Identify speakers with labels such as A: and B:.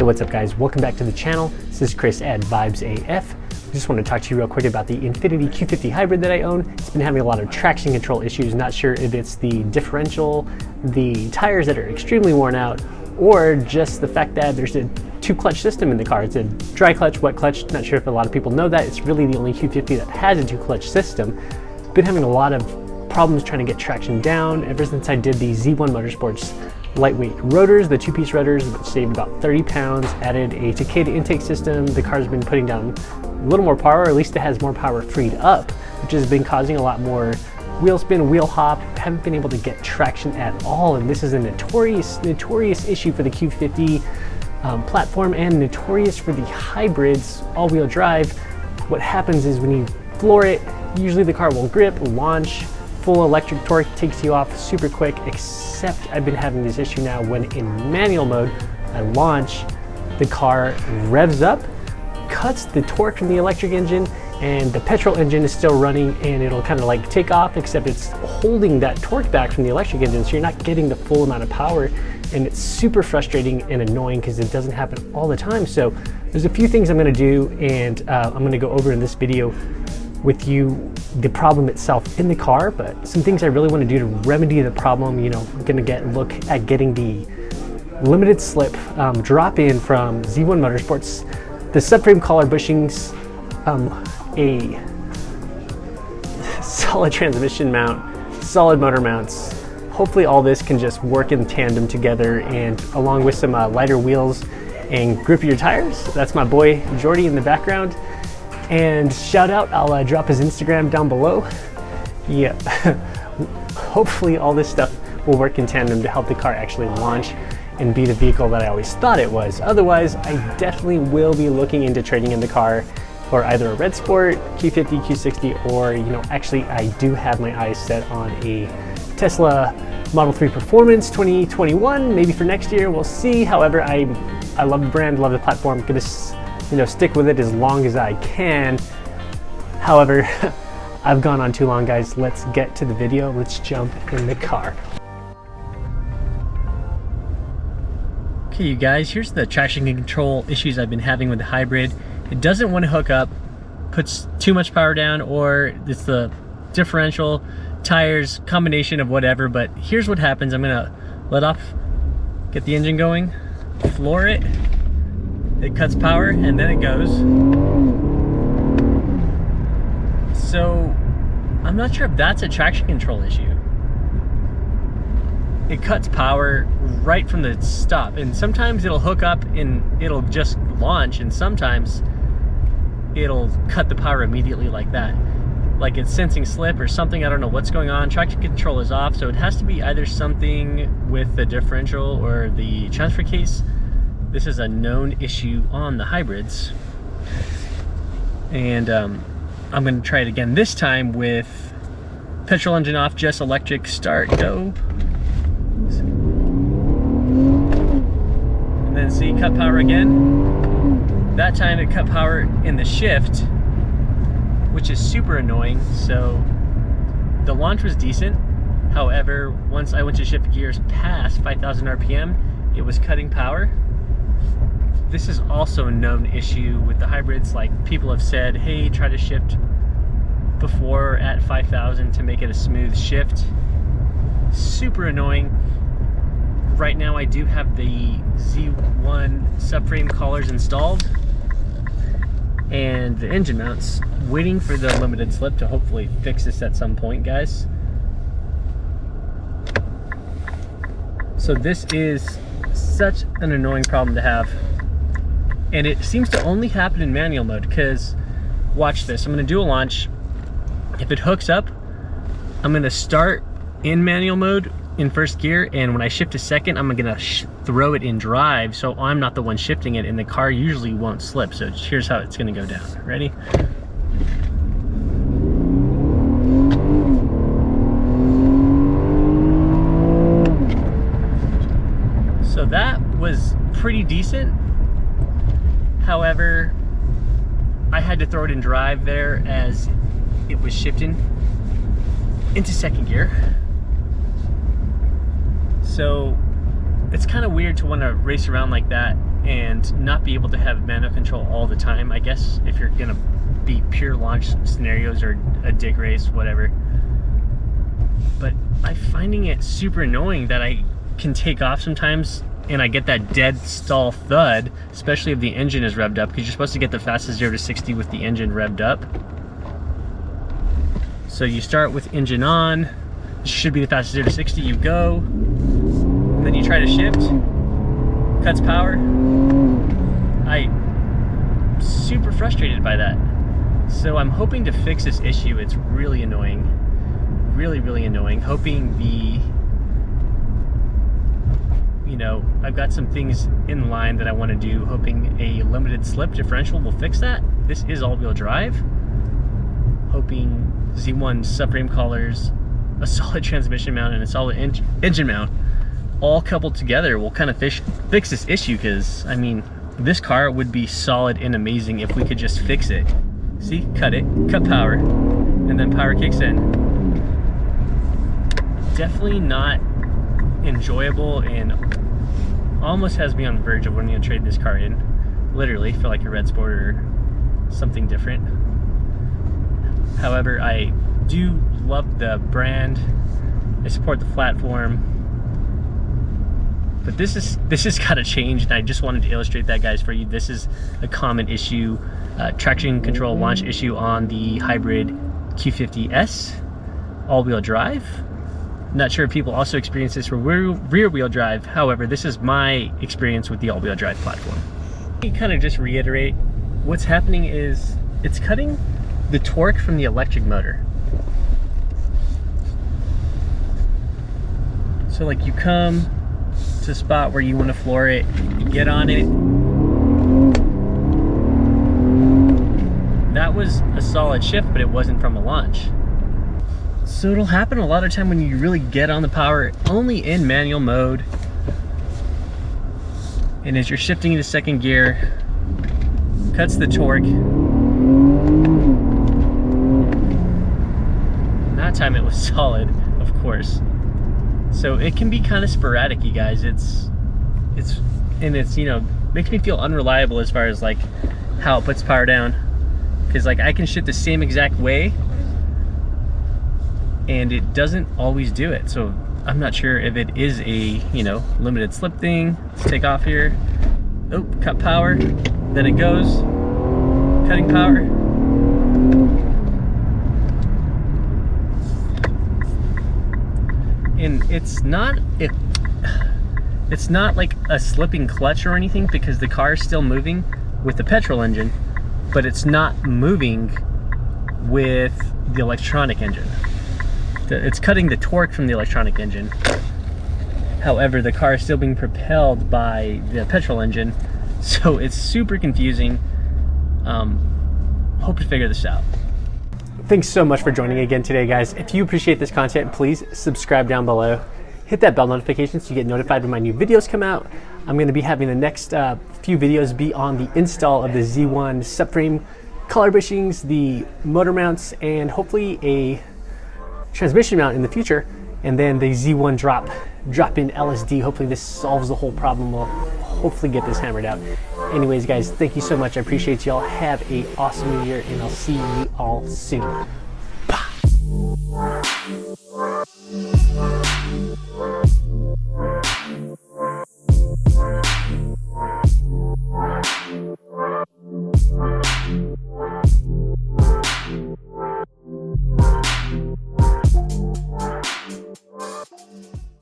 A: what's up guys? Welcome back to the channel. This is Chris at Vibes AF. I just want to talk to you real quick about the Infiniti Q50 Hybrid that I own. It's been having a lot of traction control issues. Not sure if it's the differential, the tires that are extremely worn out, or just the fact that there's a two-clutch system in the car. It's a dry clutch, wet clutch. Not sure if a lot of people know that. It's really the only Q50 that has a two-clutch system. Been having a lot of problems trying to get traction down ever since I did the Z1 Motorsports lightweight rotors, the two-piece rotors, which saved about 30 pounds, added a Takeda intake system. The car's been putting down a little more power, or at least it has more power freed up, which has been causing a lot more wheel spin, wheel hop. Haven't been able to get traction at all, and this is a notorious issue for the Q50 platform, and notorious for the hybrids, all-wheel drive. What happens is when you floor it, usually the car will grip, launch, full electric torque takes you off super quick, except I've been having this issue now when in manual mode, I launch, the car revs up, cuts the torque from the electric engine, and the petrol engine is still running, and it'll kind of like take off, except it's holding that torque back from the electric engine, so you're not getting the full amount of power, and it's super frustrating and annoying because it doesn't happen all the time. So there's a few things I'm going to do, and I'm going to go over in this video with you the problem itself in the car, but some things I really want to do to remedy the problem. You know, I'm going to look at getting the limited slip drop in from Z1 Motorsports, the subframe collar bushings, a solid transmission mount, solid motor mounts. Hopefully all this can just work in tandem together, and along with some lighter wheels and grippier tires. That's my boy Jordy in the background. And shout out, I'll drop his Instagram down below. Yeah, hopefully all this stuff will work in tandem to help the car actually launch and be the vehicle that I always thought it was. Otherwise, I definitely will be looking into trading in the car for either a Red Sport, Q50, Q60, or, you know, actually I do have my eyes set on a Tesla Model 3 Performance 2021, maybe for next year, we'll see. However, I love the brand, love the platform, gonna stick with it as long as I can. However, I've gone on too long, guys. Let's get to the video. Let's jump in the car. Okay, you guys, here's the traction control issues I've been having with the hybrid. It doesn't want to hook up, puts too much power down, or it's the differential, tires, combination of whatever. But here's what happens. I'm gonna let off, get the engine going, floor it. It cuts power, and then it goes. So I'm not sure if that's a traction control issue. It cuts power right from the stop, and sometimes it'll hook up and it'll just launch, and sometimes it'll cut the power immediately like that. Like it's sensing slip or something, I don't know what's going on. Traction control is off, so it has to be either something with the differential or the transfer case. This is a known issue on the hybrids, and I'm going to try it again, this time with petrol engine off, just electric, start, go. And then see, cut power again. That time it cut power in the shift, which is super annoying. So the launch was decent. However, once I went to shift gears past 5,000 RPM, it was cutting power. This is also a known issue with the hybrids. Like, people have said, hey, try to shift before at 5,000 to make it a smooth shift. Super annoying. Right now I do have the Z1 subframe collars installed and the engine mounts, waiting for the limited slip to hopefully fix this at some point, guys. So this is such an annoying problem to have. And it seems to only happen in manual mode, because watch this. I'm going to do a launch. If it hooks up, I'm going to start in manual mode in first gear, and when I shift to second, I'm going to throw it in drive, so I'm not the one shifting it, and the car usually won't slip. So here's how it's going to go down. Ready? So that was pretty decent. However, I had to throw it in drive there as it was shifting into second gear. So it's kind of weird to want to race around like that and not be able to have manual control all the time, I guess, if you're gonna be pure launch scenarios or a dig race, whatever. But I'm finding it super annoying that I can take off sometimes and I get that dead stall thud, especially if the engine is revved up, because you're supposed to get the fastest 0 to 60 with the engine revved up. So you start with engine on, this should be the fastest 0 to 60, you go, and then you try to shift, cuts power. I'm super frustrated by that. So I'm hoping to fix this issue. It's really annoying, really annoying. Hoping I've got some things in line that I want to do, hoping a limited slip differential will fix that. This is all-wheel drive. Hoping Z1 subframe collars, a solid transmission mount, and a solid engine mount all coupled together will kind of fix this issue, because I mean, this car would be solid and amazing if we could just fix it. See, cut power, and then power kicks in. Definitely not enjoyable, and almost has me on the verge of wanting to trade this car in. Literally, feel like a Red Sport or something different. However, I do love the brand. I support the platform. But this has got to change, and I just wanted to illustrate that, guys, for you. This is a common issue, traction control launch issue on the hybrid Q50s all-wheel drive. Not sure if people also experience this for rear-wheel drive. However, this is my experience with the all-wheel drive platform. Let me kind of just reiterate, what's happening is it's cutting the torque from the electric motor. So like you come to a spot where you want to floor it, you get on it. That was a solid shift, but it wasn't from a launch. So it'll happen a lot of time when you really get on the power only in manual mode, and as you're shifting into second gear, cuts the torque. That time it was solid, of course. So it can be kind of sporadic, you guys. It's makes me feel unreliable as far as like how it puts power down, because like I can shift the same exact way and it doesn't always do it. So I'm not sure if it is a limited slip thing. Let's take off here. Oh, cut power, then it goes, cutting power. And it's not like a slipping clutch or anything, because the car is still moving with the petrol engine, but it's not moving with the electronic engine. It's cutting the torque from the electronic engine. However, the car is still being propelled by the petrol engine, so it's super confusing. Hope to figure this out. Thanks so much for joining again today, guys. If you appreciate this content, please subscribe down below. Hit that bell notification so you get notified when my new videos come out. I'm going to be having the next few videos be on the install of the Z1 subframe collar bushings, the motor mounts, and hopefully a transmission mount in the future, and then the Z1 drop-in LSD. Hopefully this solves the whole problem. We'll hopefully get this hammered out. Anyways, guys, thank you so much. I appreciate y'all. Have a awesome new year, and I'll see you all soon.